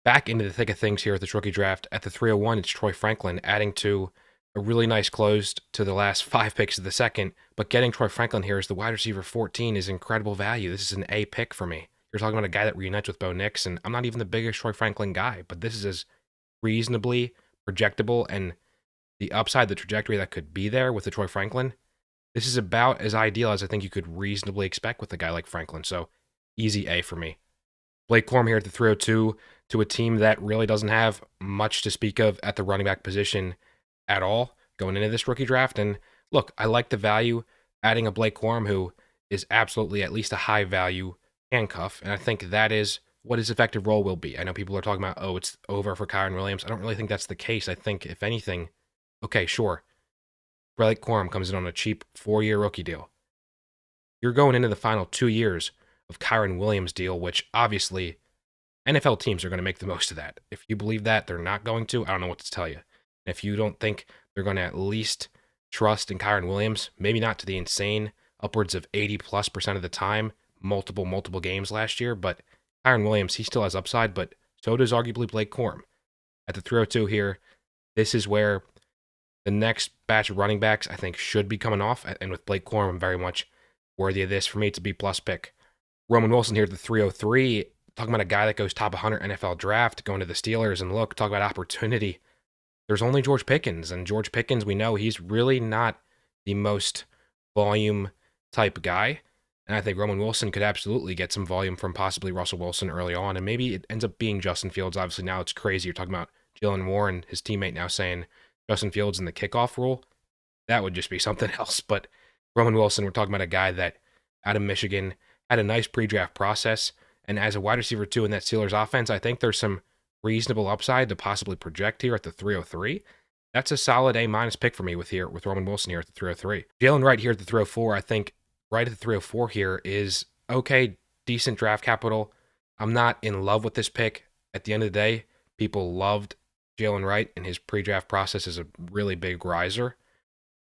Back into the thick of things here at this rookie draft. At the 301, it's Troy Franklin, adding to a really nice close to the last 5 picks of the second. But getting Troy Franklin here as the wide receiver 14 is incredible value. This is an A pick for me. You're talking about a guy that reunites with Bo Nix, and I'm not even the biggest Troy Franklin guy, but this is as reasonably projectable and the upside, the trajectory that could be there with the Troy Franklin. This is about as ideal as I think you could reasonably expect with a guy like Franklin. So easy A for me. Blake Corum here at the 302 to a team that really doesn't have much to speak of at the running back position at all going into this rookie draft. And look, I like the value adding a Blake Corum who is absolutely at least a high value handcuff. And I think that is what his effective role will be. I know people are talking about, oh, it's over for Kyren Williams. I don't really think that's the case. I think, if anything, okay, sure, Blake Corum comes in on a cheap 4-year rookie deal. You're going into the final 2 years of Kyren Williams' deal, which obviously NFL teams are going to make the most of that. If you believe that they're not going to, I don't know what to tell you. If you don't think they're going to at least trust in Kyren Williams, maybe not to the insane upwards of 80+% of the time, multiple games last year, but Kyren Williams, he still has upside, but so does arguably Blake Corum. At the 302 here, this is where the next batch of running backs I think should be coming off, and with Blake Corum, I'm very much worthy of this. For me, it's a B+ pick. Roman Wilson here at the 303, talking about a guy that goes top 100 NFL draft, going to the Steelers, and look, talk about opportunity. There's only George Pickens, and George Pickens, we know he's really not the most volume type guy. And I think Roman Wilson could absolutely get some volume from possibly Russell Wilson early on, and maybe it ends up being Justin Fields. Obviously, now it's crazy. You're talking about Jalen Warren, his teammate, now saying Justin Fields in the kickoff role. That would just be something else. But Roman Wilson, we're talking about a guy that out of Michigan had a nice pre-draft process, and as a wide receiver too in that Steelers offense, I think there's some reasonable upside to possibly project here at the 303. That's a solid A- pick for me with Roman Wilson here at the 303. Jalen Wright here at the 304. I think right at the 304 here is okay, decent draft capital. I'm not in love with this pick. At the end of the day, people loved Jalen Wright, and his pre-draft process is a really big riser,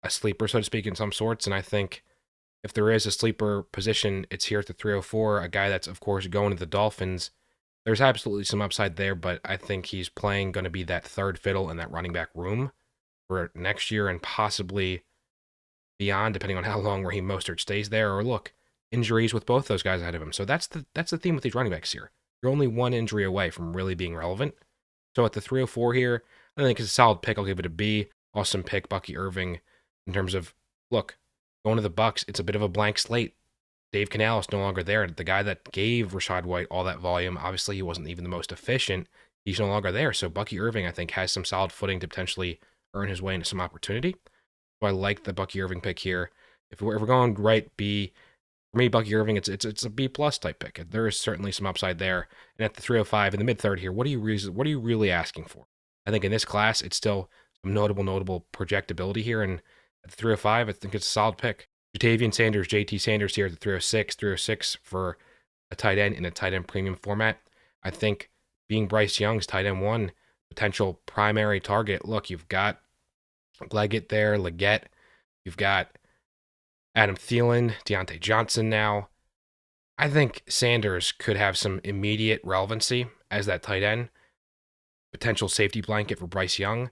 a sleeper, so to speak, in some sorts. And I think if there is a sleeper position, it's here at the 304, a guy that's, of course, going to the Dolphins. There's absolutely some upside there, but I think he's going to be that third fiddle in that running back room for next year and possibly beyond, depending on how long Raheem Mostert stays there. Or look, injuries with both those guys ahead of him. So that's the theme with these running backs here. You're only one injury away from really being relevant. So at the 304 here, I think it's a solid pick. I'll give it a B. Awesome pick, Bucky Irving, in terms of, look, going to the Bucks, it's a bit of a blank slate. Dave Canales no longer there. The guy that gave Rachaad White all that volume, obviously he wasn't even the most efficient. He's no longer there. So Bucky Irving, I think, has some solid footing to potentially earn his way into some opportunity. So I like the Bucky Irving pick here. If we're going right B, for me, Bucky Irving, it's a B+ type pick. There is certainly some upside there. And at the 305 in the mid third here, what are you really asking for? I think in this class, it's still some notable projectability here. And at the 305, I think it's a solid pick. Jatavian Sanders, JT Sanders here at the 306 for a tight end in a tight end premium format. I think being Bryce Young's tight end 1 potential primary target. Look, you've got Leggett there, Leggett. You've got Adam Thielen, Deontay Johnson now. I think Sanders could have some immediate relevancy as that tight end, potential safety blanket for Bryce Young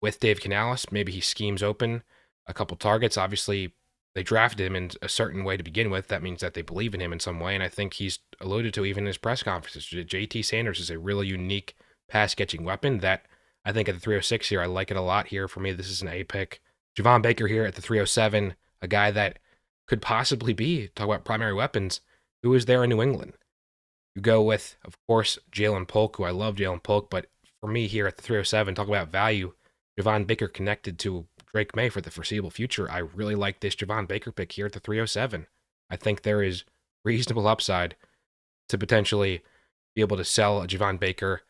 with Dave Canales. Maybe he schemes open a couple targets. Obviously, they drafted him in a certain way to begin with. That means that they believe in him in some way, and I think he's alluded to even in his press conferences. JT Sanders is a really unique pass-catching weapon that I think at the 306 here, I like it a lot here. For me, this is an A pick. Javon Baker here at the 307, a guy that could possibly be, talk about primary weapons, who is there in New England. You go with, of course, Jalen Polk, who I love Jalen Polk, but for me here at the 307, talk about value, Javon Baker connected to Drake May for the foreseeable future. I really like this Javon Baker pick here at the 307. I think there is reasonable upside to potentially be able to sell a Javon Baker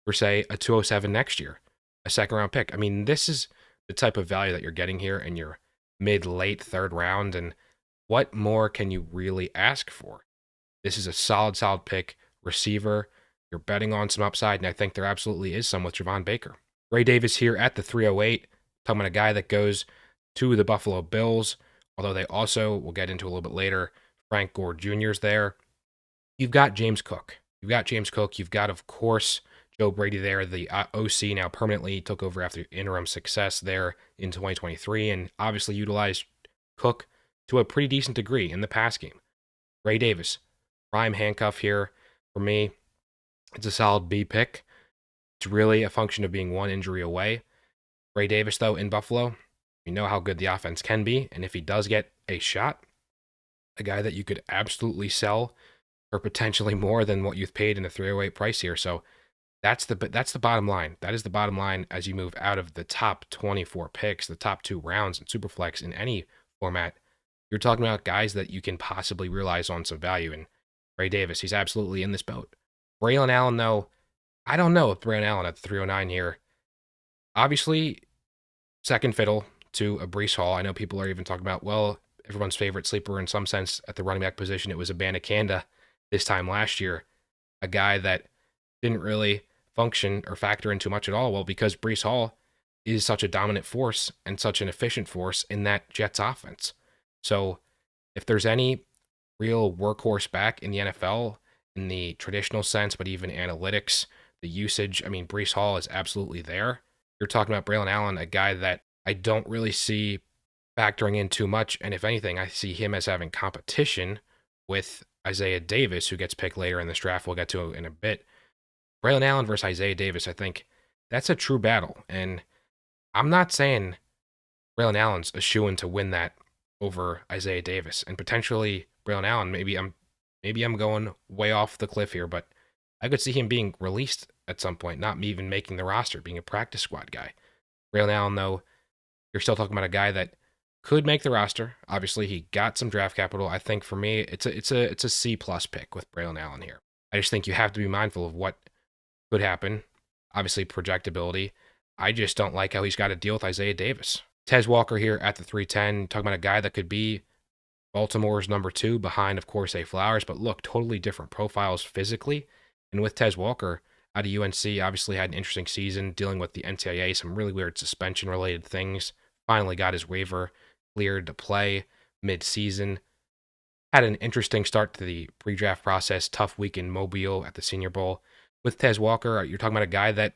for, say, a 207 next year, a second-round pick. I mean, this is the type of value that you're getting here in your mid-late third round, and what more can you really ask for? This is a solid pick. Receiver, you're betting on some upside, and I think there absolutely is some with Javon Baker. Ray Davis here at the 308, talking about a guy that goes to the Buffalo Bills, although they also, we'll get into a little bit later, Frank Gore Jr.'s there. You've got James Cook. You've got, of course, Joe Brady there, the OC, now permanently took over after interim success there in 2023, and obviously utilized Cook to a pretty decent degree in the pass game. Ray Davis, prime handcuff here for me. It's a solid B pick. It's really a function of being one injury away. Ray Davis, though, in Buffalo, you know how good the offense can be, and if he does get a shot, a guy that you could absolutely sell for potentially more than what you've paid in a 308 price here. So that's the bottom line. That is the bottom line as you move out of the top 24 picks, the top 2 rounds in Superflex in any format. You're talking about guys that you can possibly realize on some value. And Ray Davis, he's absolutely in this boat. Braylon Allen, though, I don't know if Braylon Allen at the 309 here. Obviously, second fiddle to a Breece Hall. I know people are even talking about, well, everyone's favorite sleeper in some sense at the running back position. It was Abanikanda this time last year, a guy that didn't really function or factor in too much at all. Well, because Breece Hall is such a dominant force and such an efficient force in that Jets offense. So if there's any real workhorse back in the NFL in the traditional sense, but even analytics, the usage, I mean, Breece Hall is absolutely there. You're talking about Braylon Allen, a guy that I don't really see factoring in too much. And if anything, I see him as having competition with Isaiah Davis, who gets picked later in this draft. We'll get to in a bit. Braylon Allen versus Isaiah Davis, I think that's a true battle. And I'm not saying Braylon Allen's a shoo-in to win that over Isaiah Davis. And potentially Braylon Allen, maybe I'm going way off the cliff here, but I could see him being released at some point, not me even making the roster, being a practice squad guy. Braylon Allen, though, you're still talking about a guy that could make the roster. Obviously, he got some draft capital. I think for me, it's a C plus pick with Braylon Allen here. I just think you have to be mindful of what could happen. Obviously, projectability. I just don't like how he's got to deal with Isaiah Davis. Tez Walker here at the 310, talking about a guy that could be Baltimore's number 2 behind, of course, A. Flowers, but look, totally different profiles physically. And with Tez Walker out of UNC, obviously had an interesting season dealing with the NCAA, some really weird suspension-related things. Finally got his waiver cleared to play mid-season. Had an interesting start to the pre-draft process, tough week in Mobile at the Senior Bowl. With Tez Walker, you're talking about a guy that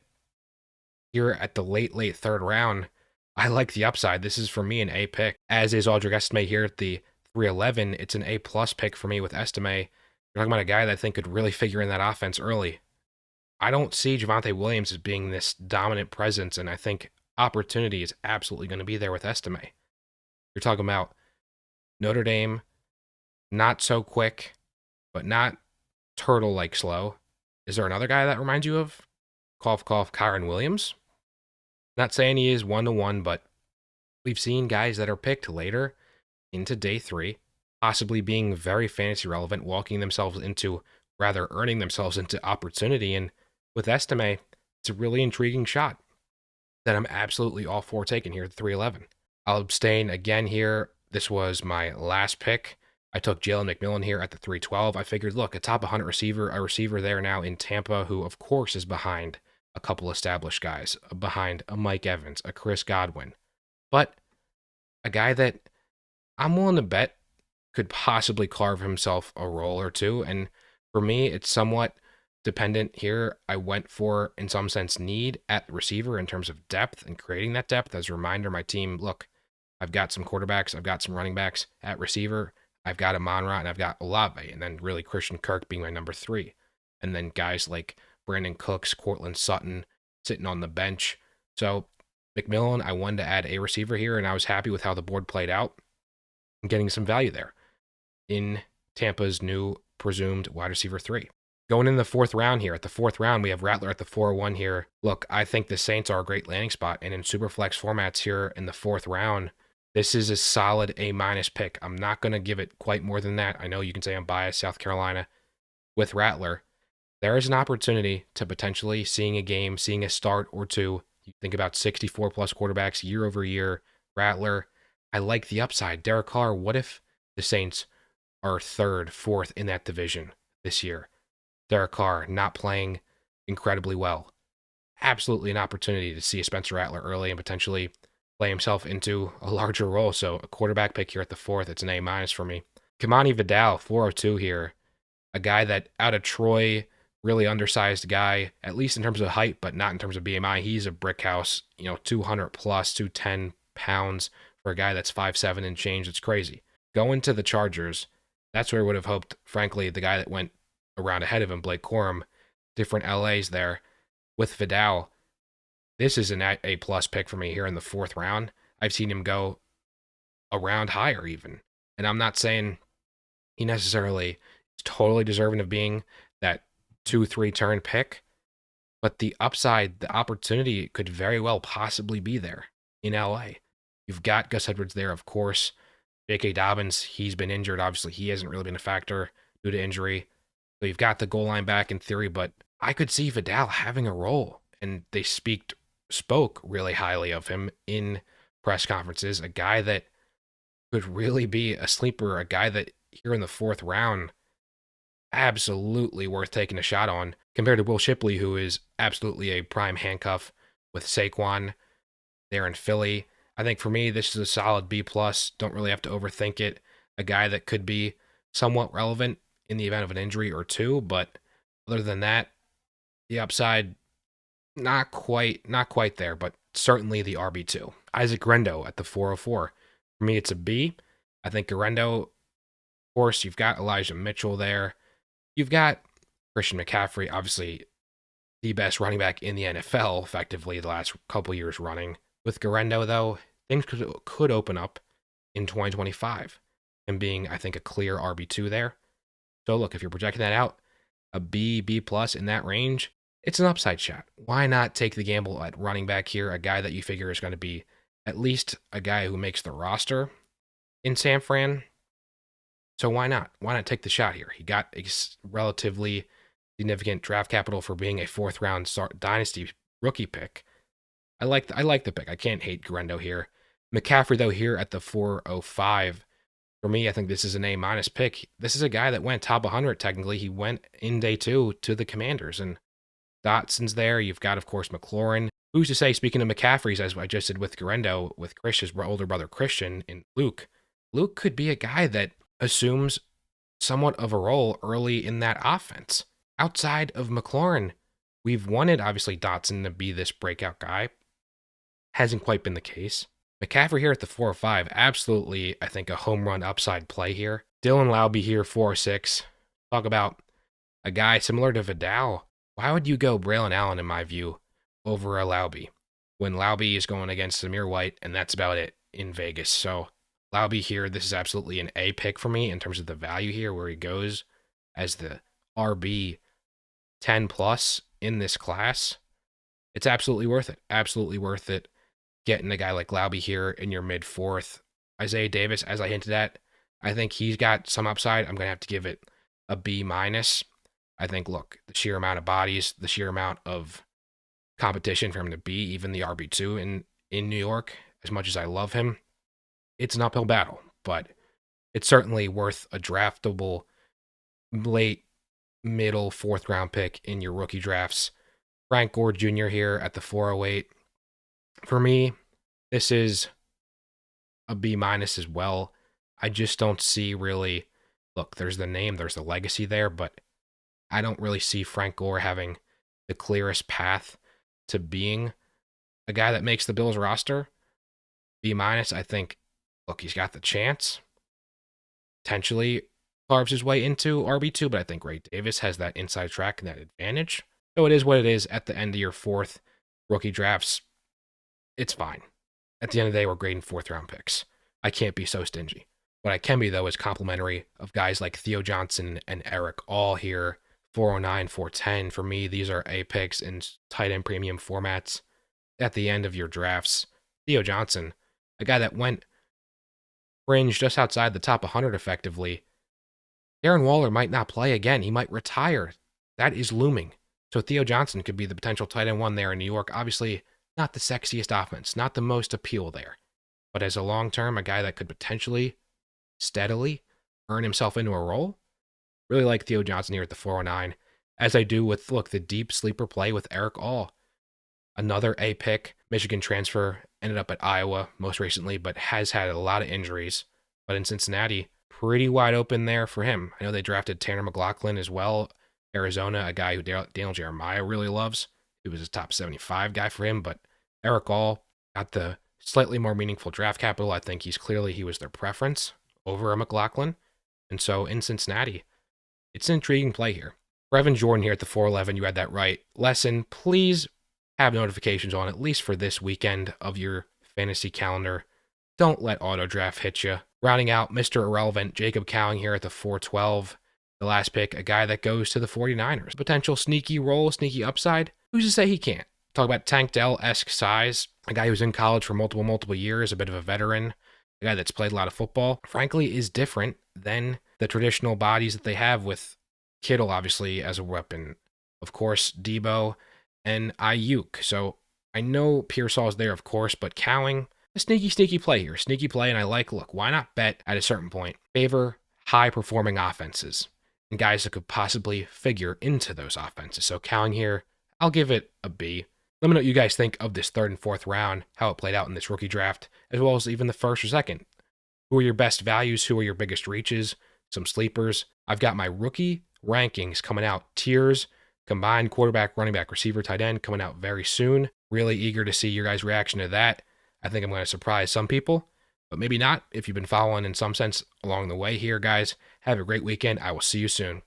here at the late 3rd round, I like the upside. This is for me an A pick, as is Audric Estime here at the 311. It's an A plus pick for me with Estime. You're talking about a guy that I think could really figure in that offense early. I don't see Javonte Williams as being this dominant presence, and I think opportunity is absolutely going to be there with Estime. You're talking about Notre Dame, not so quick, but not turtle-like slow. Is there another guy that reminds you of? Cough, cough, Kyron Williams? Not saying he is 1-to-1, but we've seen guys that are picked later into day 3, possibly being very fantasy relevant, earning themselves into opportunity. And with Estime, it's a really intriguing shot that I'm absolutely all for taking here at 311. I'll abstain again here. This was my last pick. I took Jalen McMillan here at the 312. I figured, look, a top 100 receiver, a receiver there now in Tampa, who of course is behind a couple established guys, behind a Mike Evans, a Chris Godwin, but a guy that I'm willing to bet could possibly carve himself a role or two. And for me, it's somewhat dependent here. I went for, in some sense, need at receiver in terms of depth and creating that depth. As a reminder, my team, look, I've got some quarterbacks, I've got some running backs at receiver. I've got Amon-Ra and I've got Olave, and then really Christian Kirk being my number 3. And then guys like Brandon Cooks, Cortland Sutton sitting on the bench. So McMillan, I wanted to add a receiver here, and I was happy with how the board played out. I'm getting some value there in Tampa's new presumed wide receiver 3. Going in the 4th round here. At the 4th round, we have Rattler at the 401 here. Look, I think the Saints are a great landing spot, and in Superflex formats here in the 4th round, this is a solid A- pick. I'm not going to give it quite more than that. I know you can say I'm biased, South Carolina. With Rattler, there is an opportunity to potentially seeing a game, seeing a start or two. You think about 64-plus quarterbacks year over year. Rattler, I like the upside. Derek Carr, what if the Saints are 3rd, 4th in that division this year? Derek Carr not playing incredibly well. Absolutely an opportunity to see a Spencer Rattler early and potentially play himself into a larger role. So a quarterback pick here at the 4th, it's an A- for me. Kamani Vidal, 402 here. A guy that out of Troy really undersized guy, at least in terms of height, but not in terms of BMI. He's a brick house, 200 plus, 210 pounds for a guy that's 5'7" and change. It's crazy. Going to the Chargers, that's where I would have hoped, frankly, the guy that went around ahead of him, Blake Corum, different LAs there with Vidal. This is an A plus pick for me here in the fourth round. I've seen him go a round higher even. And I'm not saying he necessarily is totally deserving of being that 2-3 turn pick, but the upside, the opportunity could very well possibly be there in LA. You've got Gus Edwards there, of course. J.K. Dobbins, he's been injured. Obviously, he hasn't really been a factor due to injury. So you've got the goal line back in theory, but I could see Vidal having a role. And they spoke really highly of him in press conferences. A guy that could really be a sleeper, a guy that here in the fourth round, absolutely worth taking a shot on compared to Will Shipley, who is absolutely a prime handcuff with Saquon there in Philly. I think for me, this is a solid B+. Don't really have to overthink it. A guy that could be somewhat relevant in the event of an injury or two, but other than that, the upside, not quite there, but certainly the RB2. Isaac Guerendo at the 404. For me, it's a B. I think Guerendo, of course, you've got Elijah Mitchell there. You've got Christian McCaffrey, obviously the best running back in the NFL, effectively the last couple years running. With Guerendo, though, things could open up in 2025 and being, I think, a clear RB2 there. So look, if you're projecting that out, a B plus in that range, it's an upside shot. Why not take the gamble at running back here, a guy that you figure is going to be at least a guy who makes the roster in San Fran? So why not? Why not take the shot here? He got a relatively significant draft capital for being a fourth round Dynasty rookie pick. I like the pick. I can't hate Guerendo here. McCaffrey, though, here at the 405. For me, I think this is an A- pick. This is a guy that went top 100, technically. He went in day 2 to the Commanders. And Dotson's there. You've got, of course, McLaurin. Who's to say, speaking of McCaffrey's, as I just did with Guerendo, with Chris's older brother Christian and Luke could be a guy that assumes somewhat of a role early in that offense. Outside of McLaurin, we've wanted, obviously, Dotson to be this breakout guy. Hasn't quite been the case. McCaffrey here at the 405, absolutely, I think, a home run upside play here. Dylan Laube here, 406. Talk about a guy similar to Vidal. Why would you go Braylon Allen, in my view, over a Laube when Laube is going against Zamir White, and that's about it in Vegas? So Laube here, this is absolutely an A pick for me in terms of the value here, where he goes as the RB 10 plus in this class. It's absolutely worth it. Absolutely worth it. Getting a guy like Laube here in your mid-fourth. Isaiah Davis, as I hinted at, I think he's got some upside. I'm going to have to give it a B-. I think, look, the sheer amount of bodies, the sheer amount of competition for him to be even the RB2 in New York, as much as I love him, it's an uphill battle. But it's certainly worth a draftable late, middle, fourth round pick in your rookie drafts. Frank Gore Jr. here at the 408. For me, this is a B- as well. I just don't see really, look, there's the name, there's the legacy there, but I don't really see Frank Gore having the clearest path to being a guy that makes the Bills roster. B-, I think, look, he's got the chance. Potentially carves his way into RB2, but I think Ray Davis has that inside track and that advantage. So it is what it is at the end of your fourth rookie drafts. It's fine. At the end of the day, we're grading fourth round picks. I can't be so stingy. What I can be, though, is complimentary of guys like Theo Johnson and Eric all here, 409, 410. For me, these are A picks in tight end premium formats. At the end of your drafts, Theo Johnson, a guy that went fringe just outside the top 100 effectively. Darren Waller might not play again. He might retire. That is looming. So Theo Johnson could be the potential tight end one there in New York. Obviously, not the sexiest offense, not the most appeal there. But as a long-term, a guy that could potentially, steadily earn himself into a role. Really like Theo Johnson here at the 409, as I do with, look, the deep sleeper play with Eric All. Another A pick, Michigan transfer, ended up at Iowa most recently, but has had a lot of injuries. But in Cincinnati, pretty wide open there for him. I know they drafted Tanner McLaughlin as well Arizona, a guy who Daniel Jeremiah really loves. He was a top 75 guy for him, but Eric All got the slightly more meaningful draft capital. I think he was their preference over a McLaughlin. And so in Cincinnati, it's an intriguing play here. For Evan Jordan here at the 411, you had that right. Lesson, please have notifications on, at least for this weekend of your fantasy calendar. Don't let auto draft hit you. Rounding out Mr. Irrelevant, Jacob Cowing here at the 412. The last pick, a guy that goes to the 49ers. Potential sneaky role, sneaky upside. Who's to say he can't? Talk about Tank Dell-esque size. A guy who's in college for multiple years, a bit of a veteran. A guy that's played a lot of football. Frankly, is different than the traditional bodies that they have with Kittle, obviously, as a weapon. Of course, Debo and Ayuk. So I know Pearsall is there, of course, but Cowing, a sneaky play here. Sneaky play, and I like, look, why not bet at a certain point? Favor high-performing offenses and guys that could possibly figure into those offenses. So Cowing here, I'll give it a B. Let me know what you guys think of this third and fourth round, how it played out in this rookie draft, as well as even the first or second. Who are your best values? Who are your biggest reaches? Some sleepers. I've got my rookie rankings coming out, tiers, combined quarterback, running back, receiver, tight end, coming out very soon. Really eager to see your guys' reaction to that. I think I'm going to surprise some people, but maybe not if you've been following in some sense along the way here, guys. Have a great weekend. I will see you soon.